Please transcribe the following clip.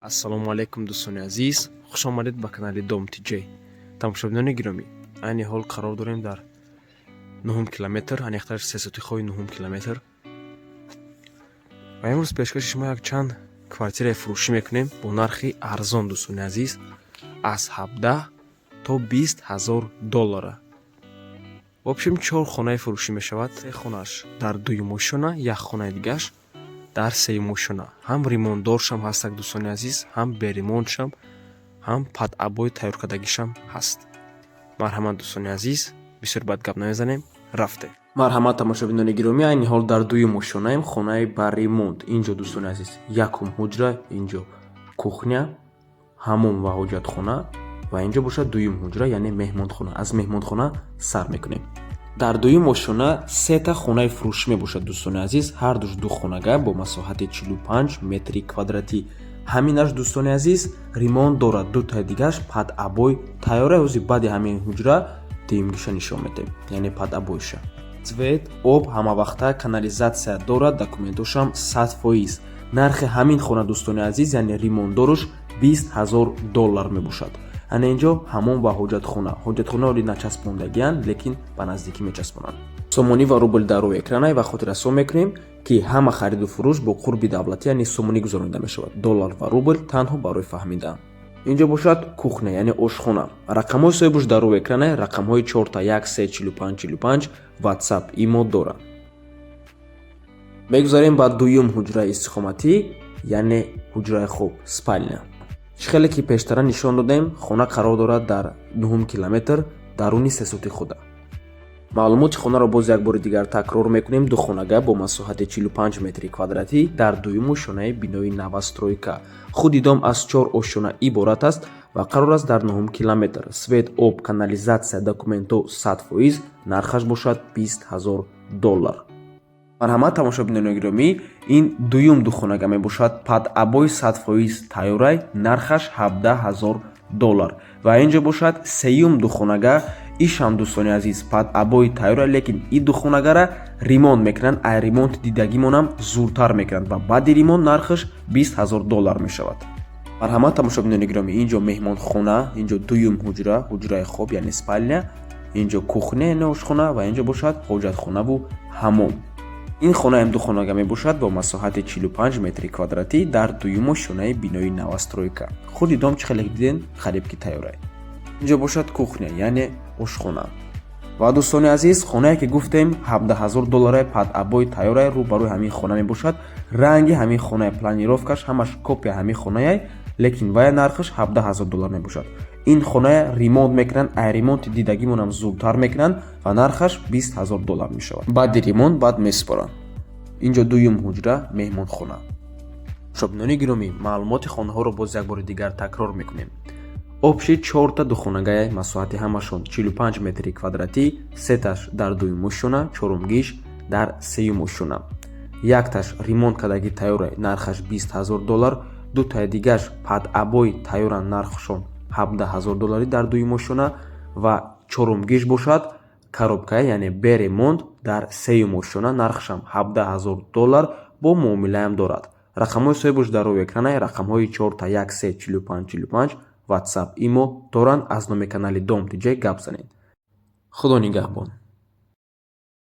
ассалому алайкум дӯстони азиз, хуш омадед ба канали Дом Тиҷей. Тамошобинони гиромӣ, айни ҳол қарор дорем дар 9 километр, аниқтар сесотихои 9 километр. Ва имрӯз пешкаши шумо як чанд квартираи фурӯшӣ мекунем бо нархи арзон, дӯстони азиз, аз 17 то 20 ҳазор доллара. В общем 4 хонаи фурӯшӣ мешавад. 3 хонааш дар дуюмошона, як хонаи дигааш дар сеюмошона. Ҳам ремонтдоршам ҳастак, дӯстони азиз, ҳам беремонтшам, ҳам падъабои тайёркардагишам ҳаст. Марҳамат дӯстони азиз, бисёр бад гап намезанем, рафтем. Марҳамат тамошобинони гиромӣ, айни ҳол дар дуюмошонаем, хонаи ба ремонт. Инҷо дӯстони азиз, якум ҳуҷра, инҷо кухня, ҳаммом ва ҳоҷатхона ва инҷо бошад дуюм ҳуҷра, яъне меҳмонхона. Аз меҳмонхона сар мекунем. Дар дуюмошона сета хонаи фурӯшӣ мебошад, дӯстони азиз, ҳар душ ду хонага бо масоҳати 45 метри квадратӣ. Ҳаминаш дӯстони азиз ремонт дорад. Дутаи дигааш падъабои тайёра. ҳозир баъди ҳамин ҳуҷра дуюмгиша нишон медиҳем, яъне падъабоиша. Цвет, об, ҳамавақта, канализатсия дорад, документошам 100%. нархи ҳамин хона дӯстони азиз, яъне ремонтдорш 20 ҳазор доллар мебошад. ана инҷо ҳаммом ва ҳоҷатхона. Ҳоҷатхона оли начаспондагиян, лекин ба наздикӣ мечаспонанд. сомонӣ ва рубл дар рӯи экрана ва хотир расо мекунем ки ҳама хариду фурӯш бо қурби давлатӣ, яъне сомонӣ гузаронида мешавад. доллар ва рубл танҳо барои фаҳмидан. инҷо бошад кухня, яъне ошхона. рақамҳои соҳибуш дар рӯи экрана, рақамҳои 4134545 WhatsApp, имо доранд. мегузарем ба дуюм ҳуҷраи истихоматӣ, яъне ҳуҷраи хоб, спальня. хеле ки пештара нишон додем, хона қарор дорад дар 9 километр даруни сесоти худа. маълумоти хонаро боз як бори дигар такрор мекунем. ду хонага бо масоҳати 45 метри квадратӣ дар дуюму шонаи бинои новостройка. худи дом аз 4 ошона иборат аст ва қарор аст дар 9 километр. свет, об, канализатсия, документо 100%. нархаш бошад 20 ҳазор доллар. марҳамат тамошобинони гиромӣ, ин дуюм духонага мебошад, падъабои 100% тайёрай, нархаш 17 ҳазор доллар. ва инҷо бошад сеюм духонага, ишам дӯстони азиз падъабои тайёрай, лекин ин духонагара ремонт мекунанд. ай ремонт дидагимонам зудтар мекунанд ва баъди ремонт нархаш 20 ҳазор доллар мешавад. марҳамат тамошобинони гиромӣ, инҷо меҳмонхона, инҷо дуюм ҳуҷра, ҳуҷраи хоб, яъне спальня, инҷо кухня, яъне ошхона ва инҷо бошад ҳоҷатхонаву ҳаммом. ин хонаам ду хонага мебошад бо масоҳати 45 метри квадратӣ дар дуюмо шонаи бинои новостройка. худи дом чӣ хеле диден, харибки тайёрай. инҷо бошад кухня, яъне ошхона. ва дӯстони азиз, хонае ки гуфтем 17 ҳазор долларе, падъабои тайёрай, рӯ ба рӯи ҳамин хона мебошад. ранги ҳамин хонае, планировкаш ҳамаш копия ҳамин хонае, лекин вай нархаш 17 ҳазор доллар мебошад. ин хонае ремонт мекунанд, ай ремонти дидагимонам зудтар мекунанд ва нархаш 20 ҳазор доллар мешавад. баъди ремонт баъд месупоранд. инҷо дуюм ҳуҷра, меҳмонхона. шобинони гиромӣ, маълумоти хонаҳоро боз як бори дигар такрор мекунем. обши 4 духонагае, масоҳати ҳамашон 45 метри квадратӣ, сеташ дар дуюмошона, чорумгиш дар сеюмошона. якташ ремонт кардаги тайёрай, нархаш 20 ҳазор доллар. дутаи дигааш падъабои тайёра, нархшон 17 ҳазор долларӣ дар дуюмошона ва чорумгиш бошад коробкае, яъне беремонт дар сеюмошона, нархшам 17 ҳазор доллар бо муомилаам дорад. рақамҳои соҳибуш дар рӯи экрана, рақамҳои 4134545 WhatsApp, имо доранд. аз номи канали Дом Тиҷей гап занед. худо нигаҳбон.